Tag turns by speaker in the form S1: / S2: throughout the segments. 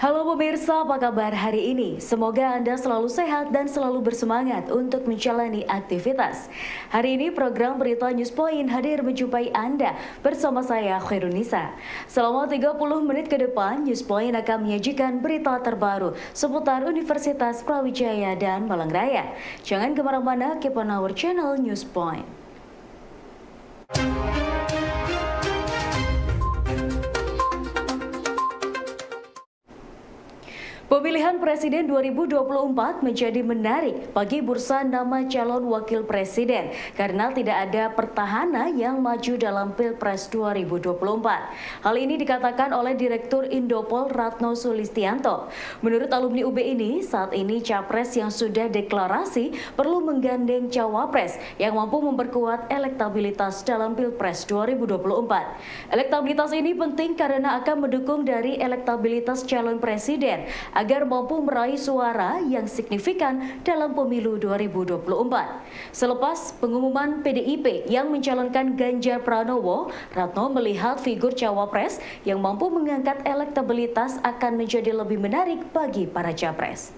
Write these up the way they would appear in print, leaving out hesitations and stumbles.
S1: Halo pemirsa, apa kabar hari ini? Semoga Anda selalu sehat dan selalu bersemangat untuk menjalani aktivitas. Hari ini program Berita News Point hadir menjumpai Anda bersama saya Khairunisa. Selama 30 menit ke depan, News Point akan menyajikan berita terbaru seputar Universitas Brawijaya dan Malang Raya. Jangan kemana-mana, keep on our channel News Point. Pemilihan Presiden 2024 menjadi menarik bagi bursa nama calon wakil presiden karena tidak ada petahana yang maju dalam Pilpres 2024. Hal ini dikatakan oleh Direktur Indopol Ratno Sulistianto. Menurut alumni UB ini, saat ini capres yang sudah deklarasi perlu menggandeng cawapres yang mampu memperkuat elektabilitas dalam Pilpres 2024. Elektabilitas ini penting karena akan mendukung dari elektabilitas calon presiden agar mampu meraih suara yang signifikan dalam pemilu 2024. Selepas pengumuman PDIP yang mencalonkan Ganjar Pranowo, Ratno melihat figur cawapres yang mampu mengangkat elektabilitas akan menjadi lebih menarik bagi para capres.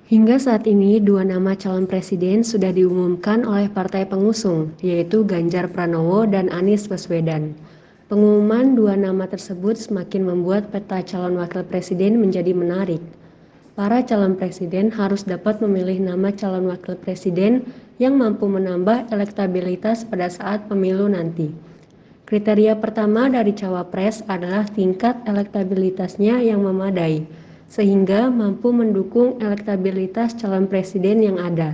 S2: Hingga saat ini, dua nama calon presiden sudah diumumkan oleh partai pengusung, yaitu Ganjar Pranowo dan Anies Baswedan. Pengumuman dua nama tersebut semakin membuat peta calon wakil presiden menjadi menarik. Para calon presiden harus dapat memilih nama calon wakil presiden yang mampu menambah elektabilitas pada saat pemilu nanti. Kriteria pertama dari cawapres adalah tingkat elektabilitasnya yang memadai, sehingga mampu mendukung elektabilitas calon presiden yang ada.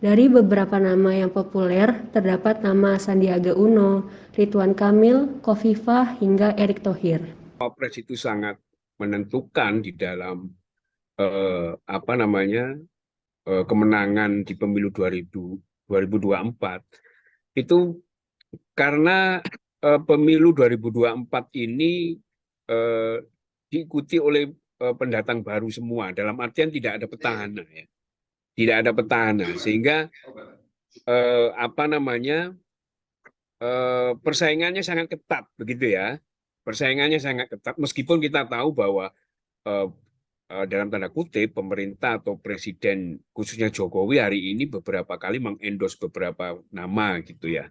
S2: Dari beberapa nama yang populer, terdapat nama Sandiaga Uno, Ridwan Kamil, Khofifah, hingga Erick Thohir.
S3: Cawapres itu sangat menentukan di dalam kemenangan di pemilu 2024 itu karena pemilu 2024 ini diikuti oleh pendatang baru semua, dalam artian tidak ada petahana, ya, tidak ada petahana, sehingga persaingannya sangat ketat, begitu ya, persaingannya sangat ketat, meskipun kita tahu bahwa dalam tanda kutip pemerintah atau presiden khususnya Jokowi hari ini beberapa kali mengendorse beberapa nama gitu ya.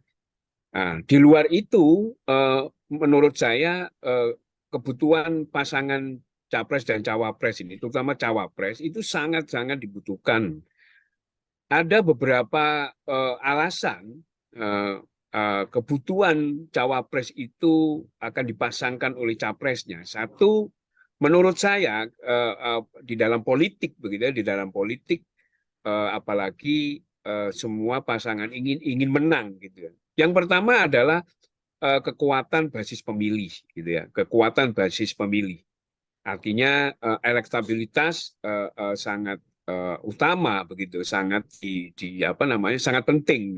S3: Nah, di luar itu menurut saya kebutuhan pasangan capres dan cawapres ini, terutama cawapres itu sangat-sangat dibutuhkan. Ada beberapa alasan kebutuhan cawapres itu akan dipasangkan oleh capresnya. Satu, menurut saya di dalam politik begitu ya, di dalam politik apalagi semua pasangan ingin menang gitu ya. Yang pertama adalah kekuatan basis pemilih gitu ya, kekuatan basis pemilih. Artinya elektabilitas sangat utama begitu, sangat sangat penting.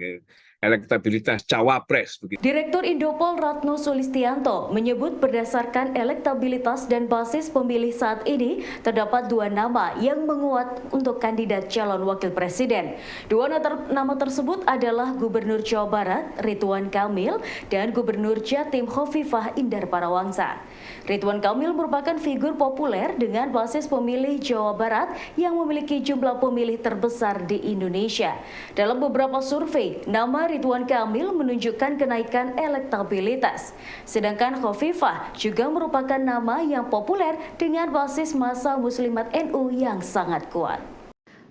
S3: Elektabilitas cawapres begitu.
S1: Direktur Indopol Ratno Sulistianto menyebut berdasarkan elektabilitas dan basis pemilih saat ini terdapat dua nama yang menguat untuk kandidat calon wakil presiden. Dua nama tersebut adalah Gubernur Jawa Barat Ridwan Kamil dan Gubernur Jatim Khofifah Indar Parawangsa. Ridwan Kamil merupakan figur populer dengan basis pemilih Jawa Barat yang memiliki jumlah pemilih terbesar di Indonesia. Dalam beberapa survei, nama Ridwan Kamil menunjukkan kenaikan elektabilitas. Sedangkan Khofifah juga merupakan nama yang populer dengan basis massa Muslimat NU yang sangat kuat.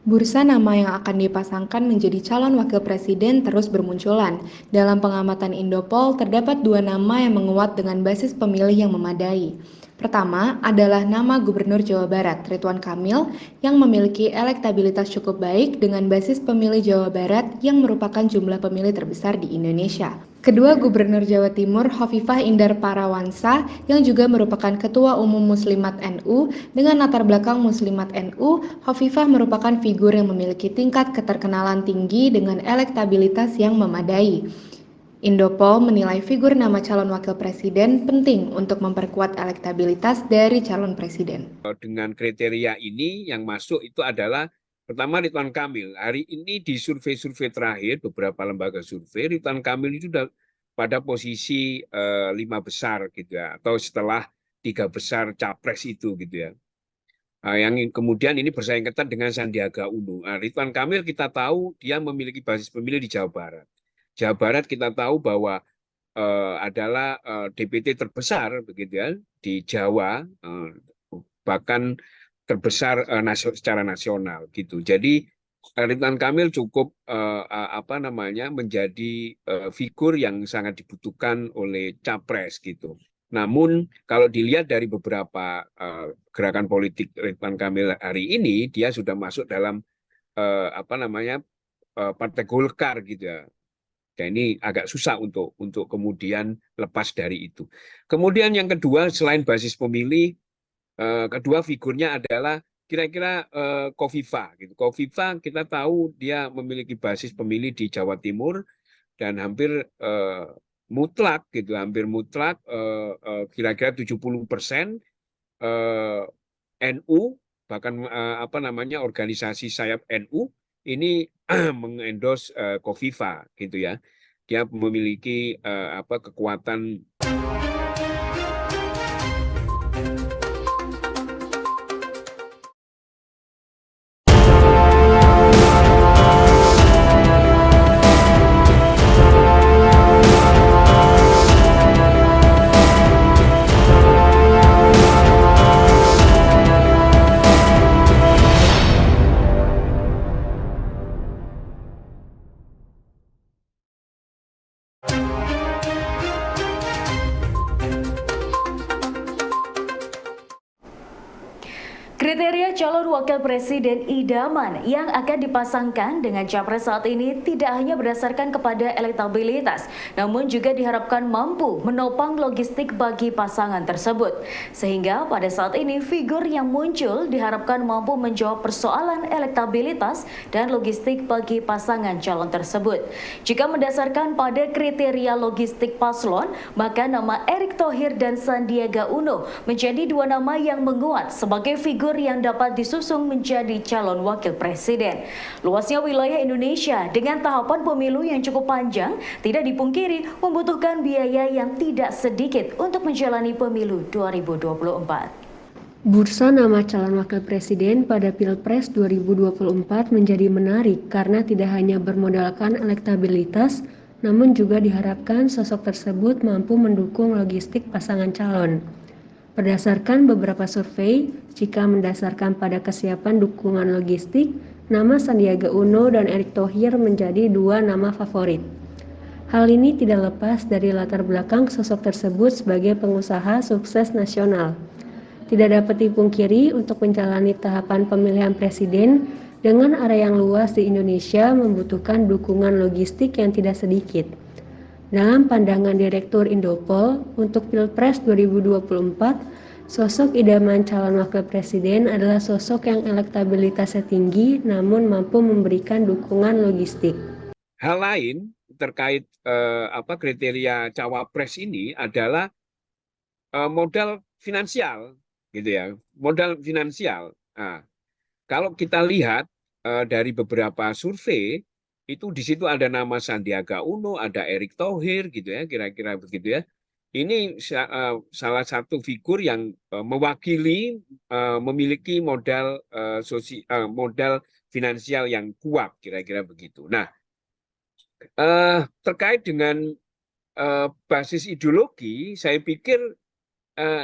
S4: Bursa nama yang akan dipasangkan menjadi calon wakil presiden terus bermunculan. Dalam pengamatan Indopol, terdapat dua nama yang menguat dengan basis pemilih yang memadai. Pertama adalah nama Gubernur Jawa Barat, Ridwan Kamil, yang memiliki elektabilitas cukup baik dengan basis pemilih Jawa Barat yang merupakan jumlah pemilih terbesar di Indonesia. Kedua, Gubernur Jawa Timur, Khofifah Indar Parawansa, yang juga merupakan Ketua Umum Muslimat NU. Dengan latar belakang Muslimat NU, Khofifah merupakan figur yang memiliki tingkat keterkenalan tinggi dengan elektabilitas yang memadai. Indopol menilai figur nama calon wakil presiden penting untuk memperkuat elektabilitas dari calon presiden.
S3: Dengan kriteria ini yang masuk itu adalah pertama Ridwan Kamil. Hari ini di survei-survei terakhir beberapa lembaga survei, Ridwan Kamil itu sudah pada posisi 5 besar gitu ya, atau setelah 3 besar capres itu gitu ya. Yang kemudian ini bersaing ketat dengan Sandiaga Uno. Ridwan Kamil kita tahu dia memiliki basis pemilih di Jawa Barat. Jawa Barat kita tahu bahwa adalah DPT terbesar begitu ya di Jawa, bahkan terbesar secara nasional gitu. Jadi Ridwan Kamil cukup menjadi figur yang sangat dibutuhkan oleh capres gitu. Namun kalau dilihat dari beberapa gerakan politik Ridwan Kamil hari ini, dia sudah masuk dalam Partai Golkar gitu ya. Dan ini agak susah untuk kemudian lepas dari itu. Kemudian yang kedua, selain basis pemilih, kedua figurnya adalah kira-kira Kofifa. Gitu. Kofifa kita tahu dia memiliki basis pemilih di Jawa Timur dan hampir mutlak, gitu, hampir mutlak, kira-kira 70% NU, bahkan organisasi sayap NU ini mengendorse Kofifa gitu ya. Dia memiliki kekuatan.
S1: Kriteria calon wakil presiden idaman yang akan dipasangkan dengan capres saat ini tidak hanya berdasarkan kepada elektabilitas, namun juga diharapkan mampu menopang logistik bagi pasangan tersebut. Sehingga pada saat ini figur yang muncul diharapkan mampu menjawab persoalan elektabilitas dan logistik bagi pasangan calon tersebut. Jika mendasarkan pada kriteria logistik paslon, maka nama Erick Thohir dan Sandiaga Uno menjadi dua nama yang menguat sebagai figur yang dapat disusung menjadi calon wakil presiden. Luasnya wilayah Indonesia dengan tahapan pemilu yang cukup panjang tidak dipungkiri membutuhkan biaya yang tidak sedikit untuk menjalani pemilu 2024.
S2: Bursa nama calon wakil presiden pada Pilpres 2024 menjadi menarik karena tidak hanya bermodalkan elektabilitas, namun juga diharapkan sosok tersebut mampu mendukung logistik pasangan calon. Berdasarkan beberapa survei, jika mendasarkan pada kesiapan dukungan logistik, nama Sandiaga Uno dan Erick Thohir menjadi dua nama favorit. Hal ini tidak lepas dari latar belakang sosok tersebut sebagai pengusaha sukses nasional. Tidak dapat dipungkiri untuk menjalani tahapan pemilihan presiden dengan area yang luas di Indonesia membutuhkan dukungan logistik yang tidak sedikit. Dalam pandangan Direktur Indopol, untuk Pilpres 2024, sosok idaman calon wakil presiden adalah sosok yang elektabilitasnya tinggi namun mampu memberikan dukungan logistik.
S3: Hal lain terkait kriteria cawapres ini adalah modal finansial, gitu ya, modal finansial. Nah, kalau kita lihat dari beberapa survei, itu di situ ada nama Sandiaga Uno, ada Erick Thohir, gitu ya, kira-kira begitu ya. Ini salah satu figur yang mewakili memiliki modal modal finansial yang kuat, kira-kira begitu. Nah, terkait dengan basis ideologi, saya pikir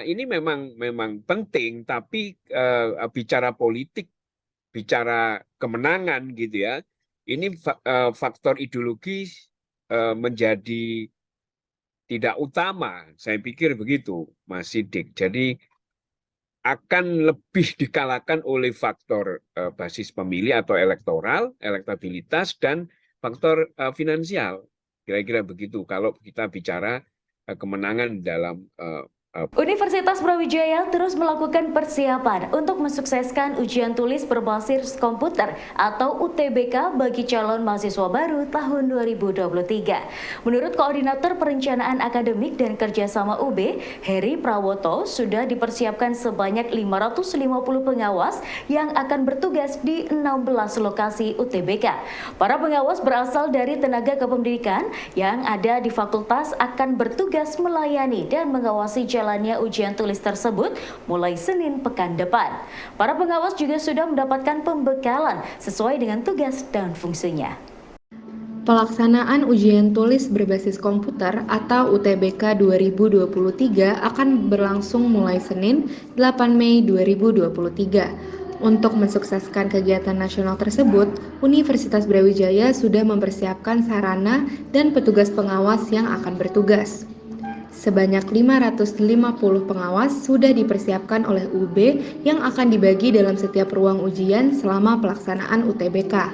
S3: ini memang penting, tapi bicara politik, bicara kemenangan, gitu ya. Ini faktor ideologi menjadi tidak utama, saya pikir begitu, Mas Sidik. Jadi akan lebih dikalahkan oleh faktor basis pemilih atau elektoral, elektabilitas, dan faktor finansial. Kira-kira begitu kalau kita bicara kemenangan dalam
S1: Universitas Brawijaya terus melakukan persiapan untuk mensukseskan ujian tulis berbasis komputer atau UTBK bagi calon mahasiswa baru tahun 2023. Menurut Koordinator Perencanaan Akademik dan Kerjasama UB, Heri Prawoto, sudah dipersiapkan sebanyak 550 pengawas yang akan bertugas di 16 lokasi UTBK. Para pengawas berasal dari tenaga kependidikan yang ada di fakultas akan bertugas melayani dan mengawasi jalannya jalannya ujian tulis tersebut mulai Senin pekan depan. Para pengawas juga sudah mendapatkan pembekalan sesuai dengan tugas dan fungsinya.
S4: Pelaksanaan ujian tulis berbasis komputer atau UTBK 2023 akan berlangsung mulai Senin 8 Mei 2023. Untuk mensukseskan kegiatan nasional tersebut, Universitas Brawijaya sudah mempersiapkan sarana dan petugas pengawas yang akan bertugas. Sebanyak 550 pengawas sudah dipersiapkan oleh UB yang akan dibagi dalam setiap ruang ujian selama pelaksanaan UTBK.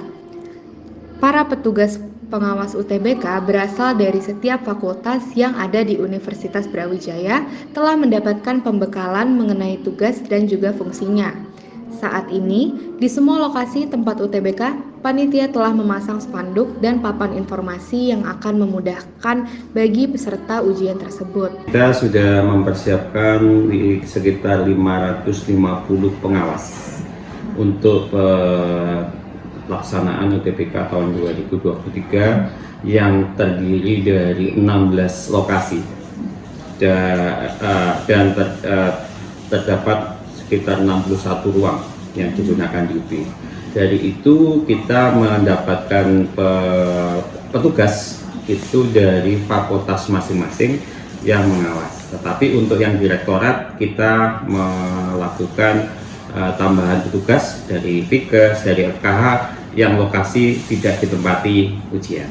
S4: Para petugas pengawas UTBK berasal dari setiap fakultas yang ada di Universitas Brawijaya telah mendapatkan pembekalan mengenai tugas dan juga fungsinya. Saat ini, di semua lokasi tempat UTBK, panitia telah memasang spanduk dan papan informasi yang akan memudahkan bagi peserta ujian tersebut.
S5: Kita sudah mempersiapkan sekitar 550 pengawas untuk pelaksanaan UTBK tahun 2023 yang terdiri dari 16 lokasi dan terdapat sekitar 61 ruang yang digunakan di UB. Dari itu kita mendapatkan petugas itu dari fakultas masing-masing yang mengawas. Tetapi untuk yang direktorat kita melakukan tambahan petugas dari Fikes, dari FKH yang lokasi tidak ditempati ujian.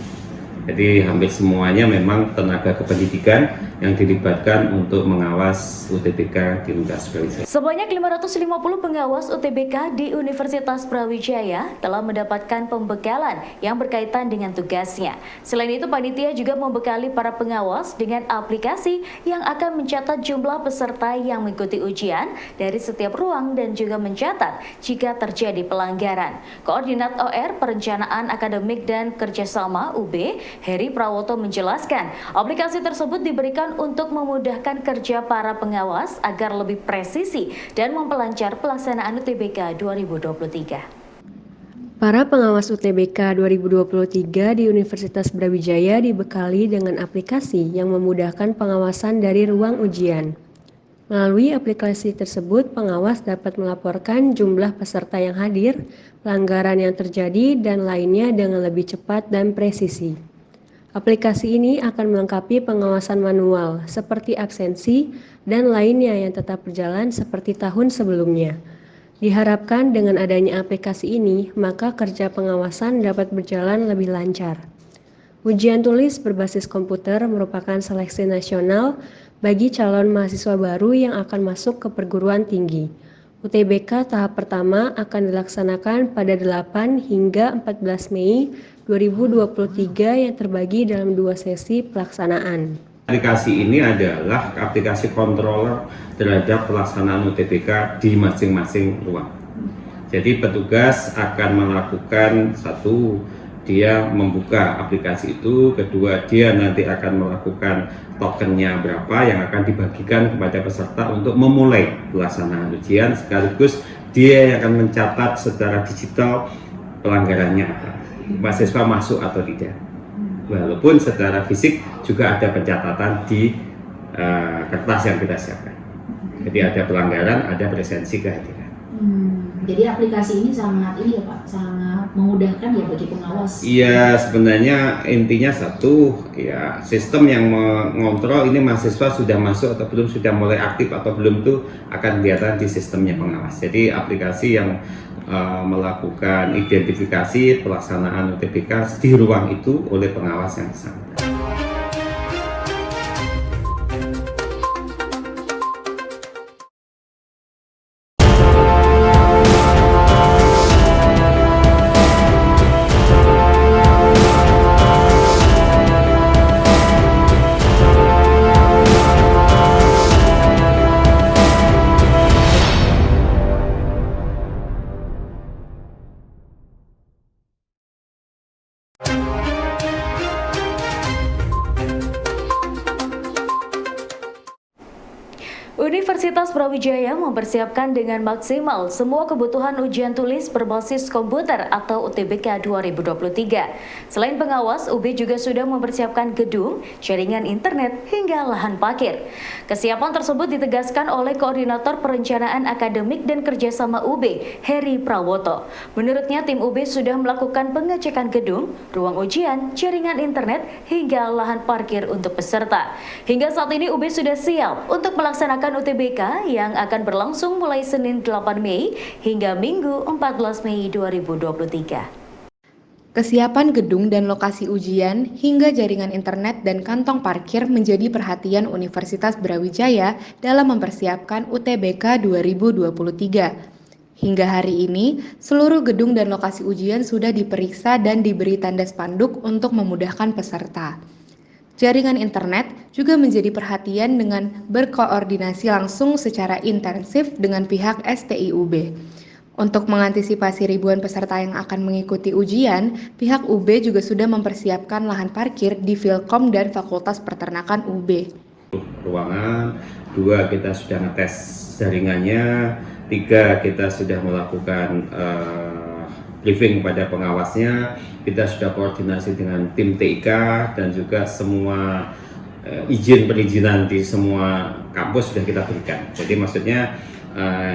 S5: Jadi hampir semuanya memang tenaga kependidikan yang dilibatkan untuk mengawas UTBK di Universitas Brawijaya.
S1: Sebanyak 550 pengawas UTBK di Universitas Brawijaya telah mendapatkan pembekalan yang berkaitan dengan tugasnya. Selain itu, panitia juga membekali para pengawas dengan aplikasi yang akan mencatat jumlah peserta yang mengikuti ujian dari setiap ruang dan juga mencatat jika terjadi pelanggaran. Koordinat OR Perencanaan Akademik dan Kerjasama UB, Heri Prawoto menjelaskan, aplikasi tersebut diberikan untuk memudahkan kerja para pengawas agar lebih presisi dan memperlancar pelaksanaan UTBK 2023.
S2: Para pengawas UTBK 2023 di Universitas Brawijaya dibekali dengan aplikasi yang memudahkan pengawasan dari ruang ujian. Melalui aplikasi tersebut, pengawas dapat melaporkan jumlah peserta yang hadir, pelanggaran yang terjadi, dan lainnya dengan lebih cepat dan presisi. Aplikasi ini akan melengkapi pengawasan manual seperti absensi dan lainnya yang tetap berjalan seperti tahun sebelumnya. Diharapkan dengan adanya aplikasi ini, maka kerja pengawasan dapat berjalan lebih lancar. Ujian tulis berbasis komputer merupakan seleksi nasional bagi calon mahasiswa baru yang akan masuk ke perguruan tinggi. UTBK tahap pertama akan dilaksanakan pada 8 hingga 14 Mei 2023 yang terbagi dalam 2 sesi pelaksanaan.
S5: Aplikasi ini adalah aplikasi controller terhadap pelaksanaan UTBK di masing-masing ruang. Jadi petugas akan melakukan satu, dia membuka aplikasi itu, kedua dia nanti akan melakukan tokennya berapa yang akan dibagikan kepada peserta untuk memulai pelaksanaan ujian, sekaligus dia yang akan mencatat secara digital pelanggarannya apa, mahasiswa masuk atau tidak. Walaupun secara fisik juga ada pencatatan di kertas yang kita siapkan. Jadi ada pelanggaran, ada presensi kehadiran.
S6: Jadi aplikasi ini sangat ya Pak, sangat memudahkan ya bagi pengawas.
S5: Iya, sebenarnya intinya satu, ya sistem yang mengontrol ini mahasiswa sudah masuk atau belum, sudah mulai aktif atau belum, itu akan kelihatan di sistemnya pengawas. Jadi aplikasi yang melakukan identifikasi pelaksanaan UTBK di ruang itu oleh pengawas yang bersangkutan.
S1: Universitas Brawijaya mempersiapkan dengan maksimal semua kebutuhan ujian tulis berbasis komputer atau UTBK 2023. Selain pengawas, UB juga sudah mempersiapkan gedung, jaringan internet, hingga lahan parkir. Kesiapan tersebut ditegaskan oleh Koordinator Perencanaan Akademik dan Kerjasama UB, Heri Prawoto. Menurutnya, tim UB sudah melakukan pengecekan gedung, ruang ujian, jaringan internet, hingga lahan parkir untuk peserta. Hingga saat ini UB sudah siap untuk melaksanakan UTBK yang akan berlangsung mulai Senin 8 Mei hingga Minggu 14 Mei 2023.
S4: Kesiapan gedung dan lokasi ujian hingga jaringan internet dan kantong parkir menjadi perhatian Universitas Brawijaya dalam mempersiapkan UTBK 2023. Hingga hari ini, seluruh gedung dan lokasi ujian sudah diperiksa dan diberi tanda spanduk untuk memudahkan peserta. Jaringan internet juga menjadi perhatian dengan berkoordinasi langsung secara intensif dengan pihak STIUB. Untuk mengantisipasi ribuan peserta yang akan mengikuti ujian, pihak UB juga sudah mempersiapkan lahan parkir di Filkom dan Fakultas Peternakan UB.
S5: Ruangan, 2 kita sudah ngetes jaringannya, 3 kita sudah melakukan briefing pada pengawasnya, kita sudah koordinasi dengan tim TIK dan juga semua perizinan di semua kampus sudah kita berikan. Jadi maksudnya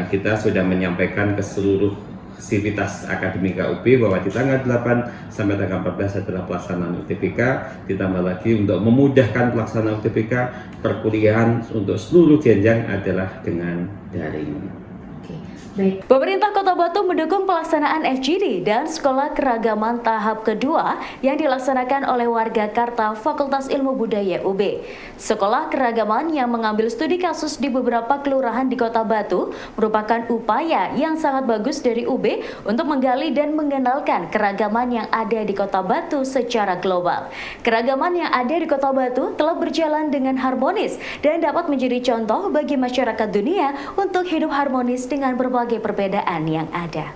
S5: kita sudah menyampaikan ke seluruh sivitas akademika UB bahwa di tanggal 8 sampai tanggal 14 adalah pelaksanaan UTBK, ditambah lagi untuk memudahkan pelaksanaan UTBK, perkuliahan untuk seluruh jenjang adalah dengan daring.
S6: Baik.
S1: Pemerintah Kota Batu mendukung pelaksanaan FGD dan Sekolah Keragaman tahap kedua yang dilaksanakan oleh warga Karta Fakultas Ilmu Budaya UB. Sekolah Keragaman yang mengambil studi kasus di beberapa kelurahan di Kota Batu merupakan upaya yang sangat bagus dari UB untuk menggali dan mengenalkan keragaman yang ada di Kota Batu secara global. Keragaman yang ada di Kota Batu telah berjalan dengan harmonis dan dapat menjadi contoh bagi masyarakat dunia untuk hidup harmonis dengan berbagai perbedaan yang ada.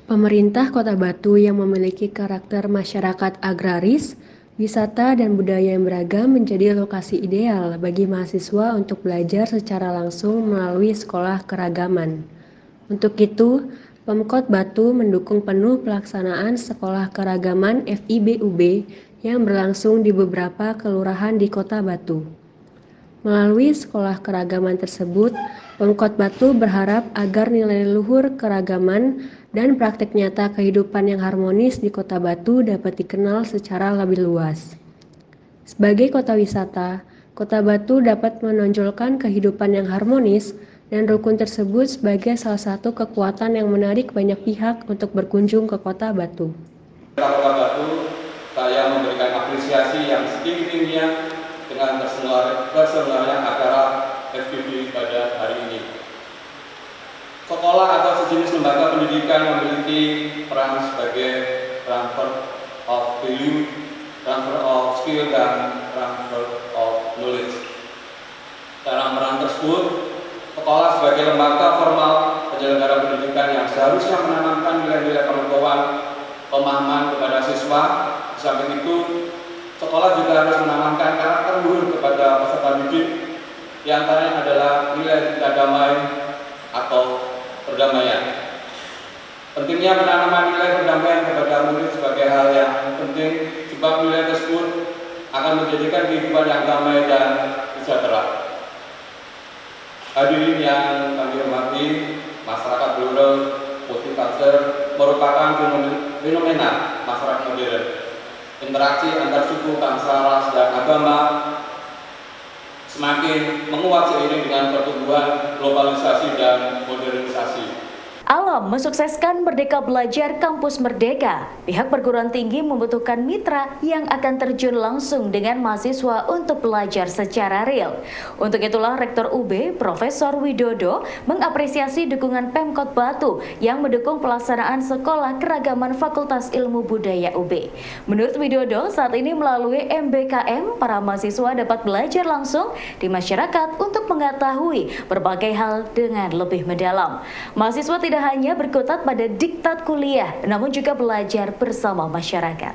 S2: Pemerintah Kota Batu yang memiliki karakter masyarakat agraris, wisata dan budaya yang beragam menjadi lokasi ideal bagi mahasiswa untuk belajar secara langsung melalui sekolah keragaman. Untuk itu, Pemkot Batu mendukung penuh pelaksanaan sekolah keragaman FIB-UB yang berlangsung di beberapa kelurahan di Kota Batu. Melalui sekolah keragaman tersebut, Pemkot Batu berharap agar nilai luhur keragaman dan praktik nyata kehidupan yang harmonis di Kota Batu dapat dikenal secara lebih luas. Sebagai kota wisata, Kota Batu dapat menonjolkan kehidupan yang harmonis dan rukun tersebut sebagai salah satu kekuatan yang menarik banyak pihak untuk berkunjung ke Kota Batu.
S7: Kota Batu, saya memberikan apresiasi yang setinggi-tingginya dengan terselenggaranya acara FGD pada hari ini. Sekolah atau sejenis lembaga pendidikan memiliki peran sebagai transfer of value, transfer of skill, dan transfer of knowledge. Dalam peran tersebut, sekolah sebagai lembaga formal penyelenggara pendidikan yang seharusnya menanamkan nilai-nilai pengetahuan, pemahaman kepada siswa. Di samping itu, sekolah juga harus menanamkan karakter luhur kepada peserta didik, di antaranya adalah nilai damai atau perdamaian. Pentingnya penanaman nilai perdamaian kepada murid sebagai hal yang penting, sebab nilai tersebut akan menjadikan kehidupan yang damai dan sejahtera. Hadirin yang kami hormati, masyarakat plural multicultural merupakan fenomena masyarakat modern. Interaksi antar suku, bangsa, ras, dan agama semakin menguat seiring dengan pertumbuhan globalisasi dan modernisasi.
S1: Alam mensukseskan Merdeka Belajar Kampus Merdeka. Pihak perguruan tinggi membutuhkan mitra yang akan terjun langsung dengan mahasiswa untuk belajar secara real. Untuk itulah Rektor UB, Profesor Widodo, mengapresiasi dukungan Pemkot Batu yang mendukung pelaksanaan Sekolah Keragaman Fakultas Ilmu Budaya UB. Menurut Widodo, saat ini melalui MBKM, para mahasiswa dapat belajar langsung di masyarakat untuk mengetahui berbagai hal dengan lebih mendalam. Mahasiswa tidak hanya berkutat pada diktat kuliah, namun juga belajar bersama masyarakat.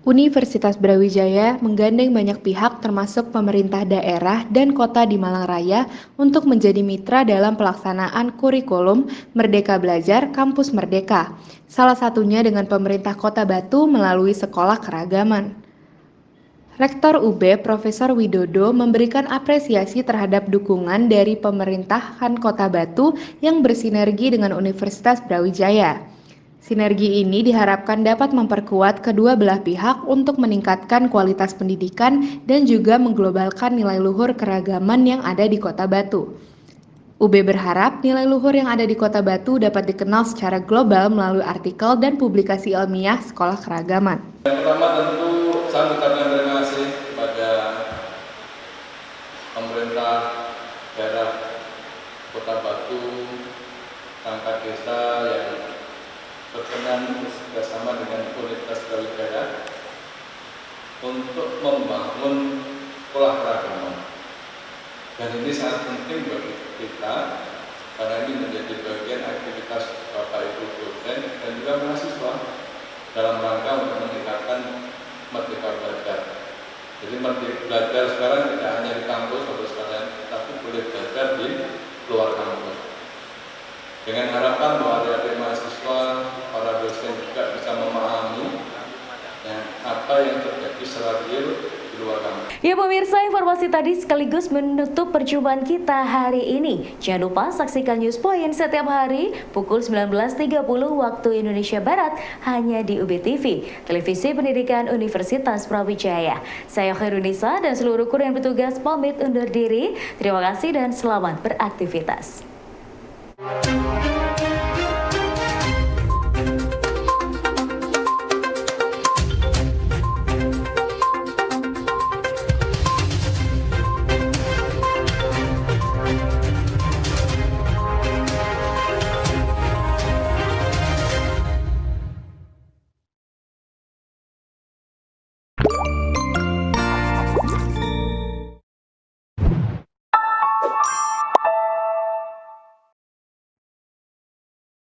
S4: Universitas Brawijaya menggandeng banyak pihak termasuk pemerintah daerah dan kota di Malang Raya untuk menjadi mitra dalam pelaksanaan kurikulum Merdeka Belajar Kampus Merdeka. Salah satunya dengan pemerintah Kota Batu melalui Sekolah Keragaman. Rektor UB Profesor Widodo memberikan apresiasi terhadap dukungan dari pemerintahan Kota Batu yang bersinergi dengan Universitas Brawijaya. Sinergi ini diharapkan dapat memperkuat kedua belah pihak untuk meningkatkan kualitas pendidikan dan juga mengglobalkan nilai luhur keragaman yang ada di Kota Batu. UB berharap nilai luhur yang ada di Kota Batu dapat dikenal secara global melalui artikel dan publikasi ilmiah Sekolah Keragaman.
S7: Yang pertama tentu saya mengucapkan terima kasih kepada pemerintah daerah Kota Batu, perangkat desa yang berkenan bersama dengan Universitas Brawijaya untuk membangun sekolah keragaman. Dan ini sangat penting bagi kita karena ini menjadi bagian aktivitas Bapak Ibu dosen dan juga mahasiswa dalam rangka untuk meningkatkan Merdeka Belajar. Jadi Merdeka Belajar sekarang tidak hanya di kampus atau sekalian, tapi boleh belajar di luar kampus. Dengan harapan bahwa adik-adik mahasiswa, para dosen juga bisa memahami apa yang terjadi secara real di luar kampus.
S1: Ya pemirsa, informasi tadi sekaligus menutup perjumpaan kita hari ini. Jangan lupa saksikan News Point setiap hari pukul 19.30 waktu Indonesia Barat hanya di UB TV, Televisi Pendidikan Universitas Brawijaya. Saya Khairunisa dan seluruh kru yang bertugas pamit undur diri. Terima kasih dan selamat beraktivitas.